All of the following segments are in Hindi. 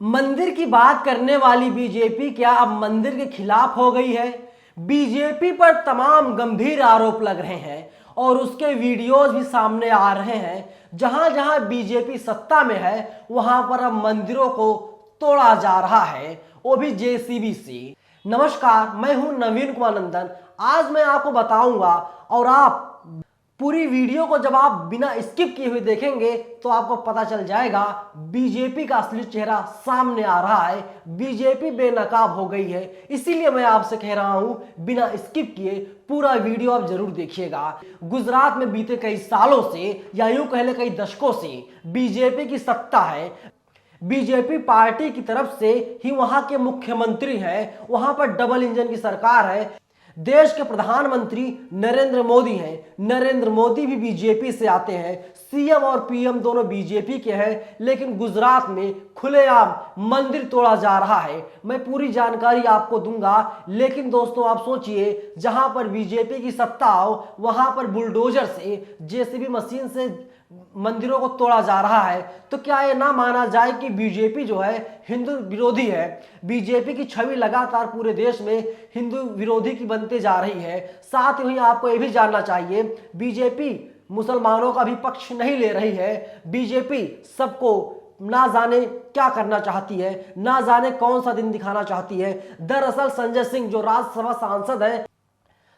मंदिर की बात करने वाली बीजेपी क्या अब मंदिर के खिलाफ हो गई है? बीजेपी पर तमाम गंभीर आरोप लग रहे हैं और उसके वीडियोज भी सामने आ रहे हैं। जहां जहां बीजेपी सत्ता में है वहां पर अब मंदिरों को तोड़ा जा रहा है, वो भी जेसीबी से। नमस्कार, मैं हूं नवीन कुमार नंदन। आज मैं आपको बताऊंगा और आप पूरी वीडियो को जब आप बिना स्किप किए हुए देखेंगे तो आपको पता चल जाएगा बीजेपी का असली चेहरा सामने आ रहा है। बीजेपी बेनकाब हो गई है। इसीलिए मैं आपसे कह रहा हूं बिना स्किप किए पूरा वीडियो आप जरूर देखिएगा। गुजरात में बीते कई सालों से या यूं कह ले कई दशकों से बीजेपी की सत्ता है। बीजेपी पार्टी की तरफ से ही वहां के मुख्यमंत्री हैं, वहां पर डबल इंजन की सरकार है। देश के प्रधानमंत्री नरेंद्र मोदी हैं। नरेंद्र मोदी भी बीजेपी से आते हैं। सीएम और पीएम दोनों बीजेपी के हैं, लेकिन गुजरात में खुलेआम मंदिर तोड़ा जा रहा है। मैं पूरी जानकारी आपको दूंगा, लेकिन दोस्तों आप सोचिए, जहां पर बीजेपी की सत्ता हो वहां पर बुलडोजर से, जेसीबी मशीन से मंदिरों को तोड़ा जा रहा है, तो क्या ये ना माना जाए कि बीजेपी जो है हिंदू विरोधी है? बीजेपी की छवि लगातार पूरे देश में हिंदू विरोधी की बनते जा रही है। साथ ही आपको यह भी जानना चाहिए, बीजेपी मुसलमानों का भी पक्ष नहीं ले रही है। बीजेपी सबको ना जाने क्या करना चाहती है, ना जाने कौन सा दिन दिखाना चाहती है। दरअसल संजय सिंह जो राज्यसभा सांसद है,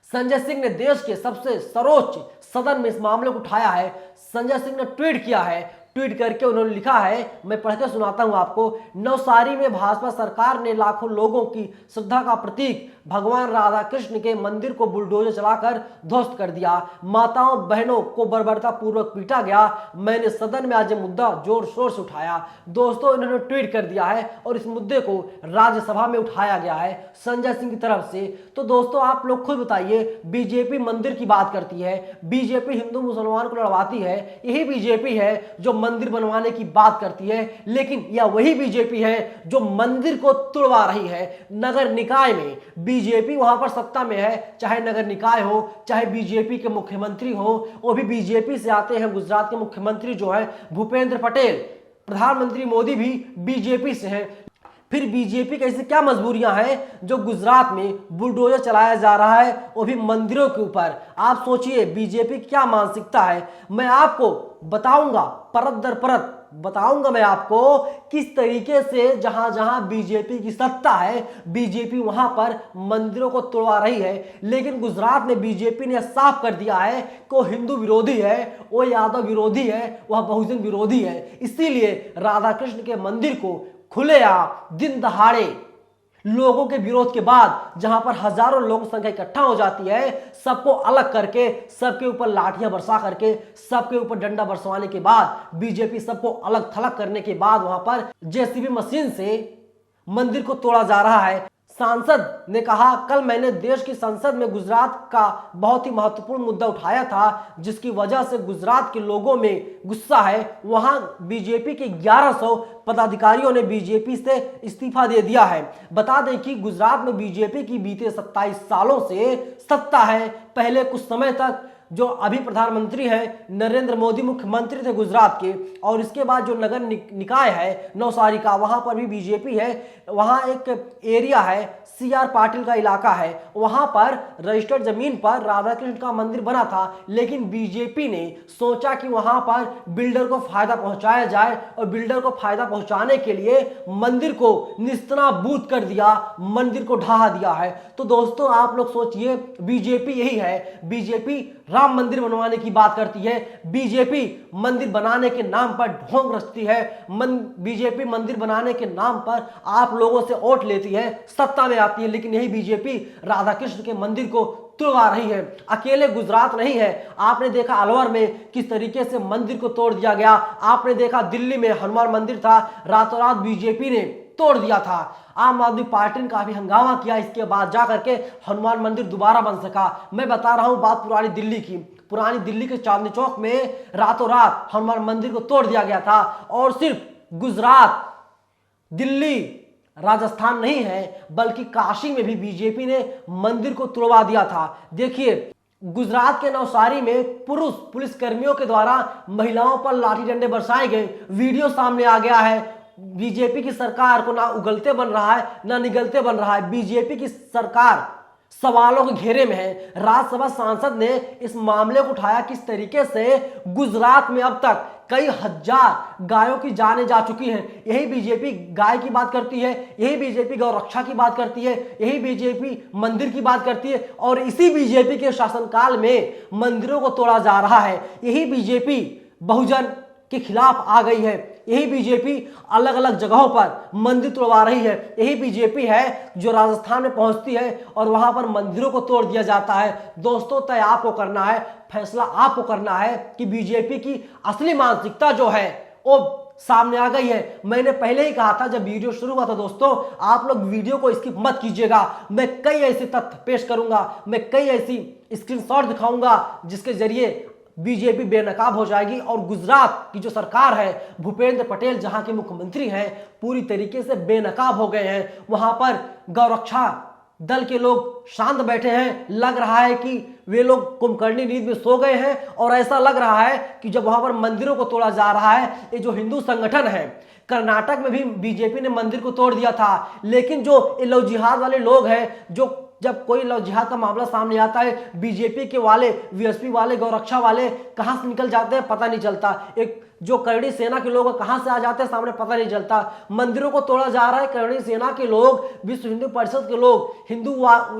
संजय सिंह ने देश के सबसे सर्वोच्च सदन में इस मामले को उठाया है। संजय सिंह ने ट्वीट किया है। ट्वीट करके उन्होंने लिखा है, मैं पढ़ के सुनाता हूं आपको। नवसारी में भाजपा सरकार ने लाखों लोगों की श्रद्धा का प्रतीक भगवान राधा कृष्ण के मंदिर को बुलडोजर चलाकर ध्वस्त कर दिया। माताओं बहनों को बर्बरता पूर्वक पीटा गया। मैंने सदन में आज ये मुद्दा जोर शोर से उठाया। दोस्तों, इन्होंने ट्वीट कर दिया है और इस मुद्दे को राज्यसभा में उठाया गया है संजय सिंह की तरफ से। तो दोस्तों आप लोग खुद बताइए, बीजेपी मंदिर की बात करती है, बीजेपी हिंदू मुसलमान को लड़वाती है, यही बीजेपी है जो मंदिर बनवाने की बात करती है, लेकिन यह वही बीजेपी है जो मंदिर को तुड़वा रही है। नगर निकाय में बीजेपी वहां पर सत्ता में है, चाहे नगर निकाय हो, चाहे बीजेपी के मुख्यमंत्री हो, वो भी बीजेपी से आते हैं। गुजरात के मुख्यमंत्री जो है भूपेंद्र पटेल, प्रधानमंत्री मोदी भी बीजेपी से हैं। फिर बीजेपी की ऐसी क्या मजबूरियां हैं जो गुजरात में बुलडोजर चलाया जा रहा है, वो भी मंदिरों के ऊपर? आप सोचिए बीजेपी की क्या मानसिकता है। मैं आपको बताऊंगा, परत दर परत बताऊंगा मैं आपको किस तरीके से जहां जहां बीजेपी की सत्ता है, बीजेपी वहां पर मंदिरों को तोड़वा रही है। लेकिन गुजरात में बीजेपी ने साफ कर दिया है कि वो हिंदू विरोधी है, वो यादव विरोधी है, वह बहुजन विरोधी है। इसीलिए राधा कृष्ण के मंदिर को खुलेआम दिन दहाड़े लोगों के विरोध के बाद, जहां पर हजारों लोगों की संख्या इकट्ठा हो जाती है, सबको अलग करके, सबके ऊपर लाठियां बरसा करके, सबके ऊपर डंडा बरसवाने के बाद, बीजेपी सबको अलग थलग करने के बाद वहां पर जेसीबी मशीन से मंदिर को तोड़ा जा रहा है। सांसद ने कहा, कल मैंने देश की संसद में गुजरात का बहुत ही महत्वपूर्ण मुद्दा उठाया था, जिसकी वजह से गुजरात के लोगों में गुस्सा है। वहां बीजेपी के 1100 पदाधिकारियों ने बीजेपी से इस्तीफा दे दिया है। बता दें कि गुजरात में बीजेपी की बीते 27 सालों से सत्ता है। पहले कुछ समय तक जो अभी प्रधानमंत्री हैं नरेंद्र मोदी मुख्यमंत्री थे गुजरात के, और इसके बाद जो नगर निकाय है नवसारी का, वहां पर भी बीजेपी है। वहां एक एरिया है, सीआर पाटिल का इलाका है, वहां पर रजिस्टर्ड जमीन पर राधा कृष्ण का मंदिर बना था। लेकिन बीजेपी ने सोचा कि वहां पर बिल्डर को फायदा पहुंचाया जाए, और बिल्डर को फायदा पहुंचाने के लिए मंदिर को निस्तना-बूद कर दिया, मंदिर को ढहा दिया है। तो दोस्तों आप लोग सोचिए, बीजेपी यही है। बीजेपी राम मंदिर बनवाने की बात करती है, बीजेपी मंदिर बनाने के नाम पर ढोंग रचती है, बीजेपी मंदिर बनाने के नाम पर आप लोगों से वोट लेती है, सत्ता में आती है, लेकिन यही बीजेपी राधा कृष्ण के मंदिर को तुड़वा रही है। अकेले गुजरात नहीं है, आपने देखा अलवर में किस तरीके से मंदिर को तोड़ दिया गया। आपने देखा दिल्ली में हनुमान मंदिर था, रातों रात बीजेपी ने तोड़ दिया था। आम आदमी पार्टी ने काफी हंगामा किया, इसके बाद जाकर के हनुमान मंदिर दोबारा बन सका। मैं बता रहा हूं बात पुरानी दिल्ली की। पुरानी दिल्ली के चांदनी चौक में रातों रात हनुमान मंदिर को तोड़ दिया गया था। और सिर्फ गुजरात, दिल्ली, राजस्थान नहीं है, बल्कि काशी में भी बीजेपी ने मंदिर को तोड़वा दिया था। देखिए, गुजरात के नवसारी में पुरुष पुलिस कर्मियों के द्वारा महिलाओं पर लाठी डंडे बरसाए गए, वीडियो सामने आ गया है। बीजेपी की सरकार को ना उगलते बन रहा है ना निगलते बन रहा है। बीजेपी की सरकार सवालों के घेरे में है। राज्यसभा सांसद ने इस मामले को उठाया, किस तरीके से गुजरात में अब तक कई हजार गायों की जानें जा चुकी हैं। यही बीजेपी गाय की बात करती है, यही बीजेपी गौ रक्षा की बात करती है, यही बीजेपी मंदिर की बात करती है, और इसी बीजेपी के शासनकाल में मंदिरों को तोड़ा जा रहा है। यही बीजेपी बहुजन के खिलाफ आ गई है। यही बीजेपी अलग अलग जगहों पर मंदिर तोड़वा रही है। यही बीजेपी है जो राजस्थान में पहुंचती है और वहां पर मंदिरों को तोड़ दिया जाता है। दोस्तों, तय आपको करना है, फैसला आपको करना है कि बीजेपी की असली मानसिकता जो है वो सामने आ गई है। मैंने पहले ही कहा था जब वीडियो शुरू हुआ था, दोस्तों आप लोग वीडियो को स्किप मत कीजिएगा। मैं कई ऐसे तथ्य पेश करूंगा, मैं कई ऐसी स्क्रीनशॉट दिखाऊंगा जिसके जरिए बीजेपी बेनकाब हो जाएगी और गुजरात की जो सरकार है, भूपेंद्र पटेल जहां के मुख्यमंत्री हैं, पूरी तरीके से बेनकाब हो गए हैं। वहां पर गौरक्षा दल के लोग शांत बैठे हैं। लग रहा है कि वे लोग कुंभकर्णी नींद में सो गए हैं, और ऐसा लग रहा है कि जब वहां पर मंदिरों को तोड़ा जा रहा है, ये जो हिंदू संगठन है, कर्नाटक में भी बीजेपी ने मंदिर को तोड़ दिया था, लेकिन जो लव जिहाद वाले लोग हैं, जो जब कोई लव जिहाद का मामला सामने आता है, बीजेपी के वाले, वीएसपी वाले, गौरक्षा वाले कहां से निकल जाते हैं पता नहीं चलता। एक जो करणी सेना के लोग कहां से आ जाते हैं सामने पता नहीं चलता। मंदिरों को तोड़ा जा रहा है, करणी सेना के लोग, विश्व हिंदू परिषद के लोग, हिंदू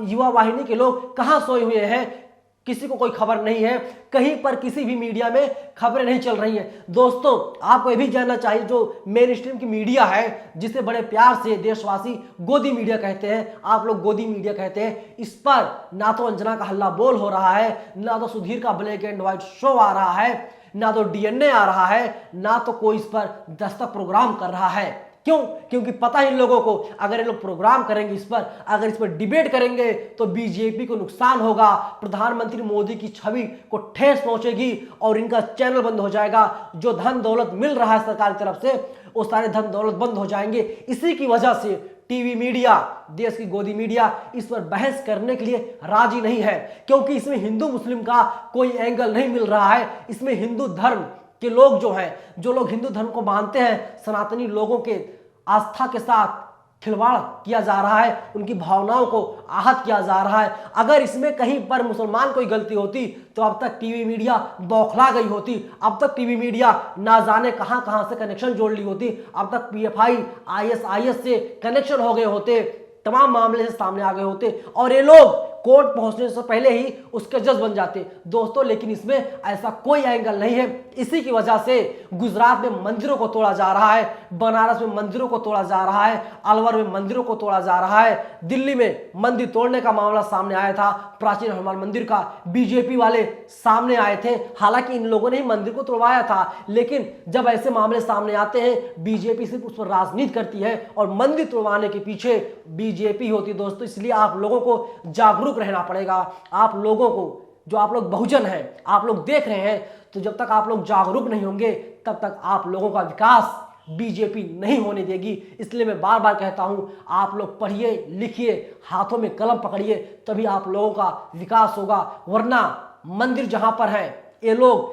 युवा वाहिनी के लोग कहां सोए हुए हैं, किसी को कोई खबर नहीं है। कहीं पर किसी भी मीडिया में खबरें नहीं चल रही हैं। दोस्तों, आपको यह भी जानना चाहिए, जो मेन स्ट्रीम की मीडिया है, जिसे बड़े प्यार से देशवासी गोदी मीडिया कहते हैं, आप लोग गोदी मीडिया कहते हैं, इस पर ना तो अंजना का हल्ला बोल हो रहा है, ना तो सुधीर का ब्लैक एंड व्हाइट शो आ रहा है, ना तो डीएनए आ रहा है, ना तो कोई इस पर दस्तक प्रोग्राम कर रहा है। क्यों? क्योंकि पता है इन लोगों को, अगर ये लोग प्रोग्राम करेंगे इस पर, अगर इस पर डिबेट करेंगे तो बीजेपी को नुकसान होगा, प्रधानमंत्री मोदी की छवि को ठेस पहुंचेगी और इनका चैनल बंद हो जाएगा। जो धन दौलत मिल रहा है सरकार की तरफ से, वो सारे धन दौलत बंद हो जाएंगे। इसी की वजह से टीवी मीडिया, देश की गोदी मीडिया इस पर बहस करने के लिए राजी नहीं है, क्योंकि इसमें हिंदू मुस्लिम का कोई एंगल नहीं मिल रहा है। इसमें हिंदू धर्म के लोग जो हैं, जो लोग हिंदू धर्म को मानते हैं, सनातनी लोगों के आस्था के साथ खिलवाड़ किया जा रहा है, उनकी भावनाओं को आहत किया जा रहा है। अगर इसमें कहीं पर मुसलमान कोई गलती होती तो अब तक टीवी मीडिया बौखला गई होती, अब तक टीवी मीडिया ना जाने कहां कहां से कनेक्शन जोड़ ली होती, अब तक पीएफआई, आईएसआईएस से कनेक्शन हो गए होते, तमाम मामले से सामने आ गए होते और ये लोग कोर्ट पहुंचने से पहले ही उसके जज बन जाते। दोस्तों, लेकिन इसमें ऐसा कोई एंगल नहीं है। इसी की वजह से गुजरात में मंदिरों को तोड़ा जा रहा है, बनारस में मंदिरों को तोड़ा जा रहा है, अलवर में मंदिरों को तोड़ा जा रहा है, दिल्ली में मंदिर तोड़ने का मामला सामने आया था, प्राचीन हनुमान मंदिर का, बीजेपी वाले सामने आए थे। हालांकि इन लोगों ने ही मंदिर को तोड़वाया था, लेकिन जब ऐसे मामले सामने आते हैं, बीजेपी सिर्फ उस पर राजनीति करती है और मंदिर तोड़वाने के पीछे बीजेपी होती है। दोस्तों, इसलिए आप लोगों को जागरूक रहना पड़ेगा। आप लोगों को, जो आप लोग बहुजन हैं, आप लोग देख रहे हैं, तो जब तक आप लोग जागरूक नहीं होंगे तब तक आप लोगों का विकास बीजेपी नहीं होने देगी। इसलिए मैं बार बार कहता हूं, आप लोग पढ़िए, लिखिए, हाथों में कलम पकड़िए, तभी आप लोगों का विकास होगा। वरना मंदिर जहां पर है, ये लोग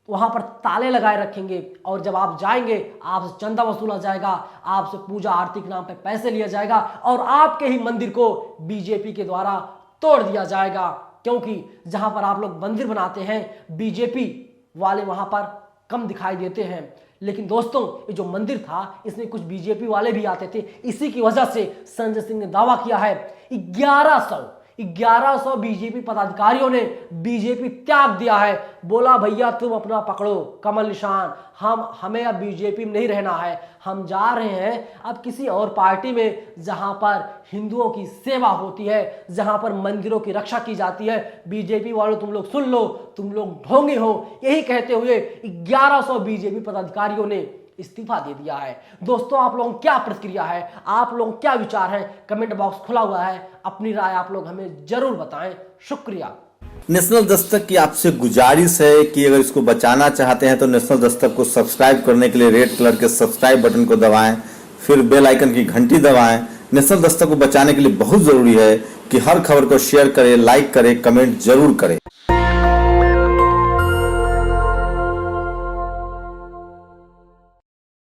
वहां पर ताले लगाए रखेंगे और जब आप जाएंगे आपसे चंदा वसूला जाएगा, आपसे पूजा आरती के नाम पे पैसे लिया जाएगा और आपके ही मंदिर को बीजेपी के द्वारा तोड़ दिया जाएगा। क्योंकि जहां पर आप लोग मंदिर बनाते हैं, बीजेपी वाले वहां पर कम दिखाई देते हैं। लेकिन दोस्तों, ये जो मंदिर था, इसमें कुछ बीजेपी वाले भी आते थे। इसी की वजह से संजय सिंह ने दावा किया है 1100 बीजेपी पदाधिकारियों ने बीजेपी त्याग दिया है। बोला, भैया तुम अपना पकड़ो कमल निशान, हमें अब बीजेपी में नहीं रहना है, हम जा रहे हैं अब किसी और पार्टी में जहां पर हिंदुओं की सेवा होती है, जहां पर मंदिरों की रक्षा की जाती है। बीजेपी वालों, तुम लोग सुन लो, तुम लोग ढोंगे हो। यही कहते हुए 1100 बीजेपी पदाधिकारियों ने इस्तीफा दे दिया है। दोस्तों, आप लोगों की क्या प्रतिक्रिया है, आप लोगों क्या विचार है? कमेंट बॉक्स खुला हुआ है, अपनी राय आप लोग हमें जरूर बताएं। शुक्रिया। नेशनल दस्तक की आपसे गुजारिश है कि अगर इसको बचाना चाहते हैं तो नेशनल दस्तक को सब्सक्राइब करने के लिए रेड कलर के सब्सक्राइब बटन को दबाएं, फिर बेल आइकन की घंटी दबाएं। नेशनल दस्तक को बचाने के लिए बहुत जरूरी है कि हर खबर को शेयर करें, लाइक करें, कमेंट जरूर करें।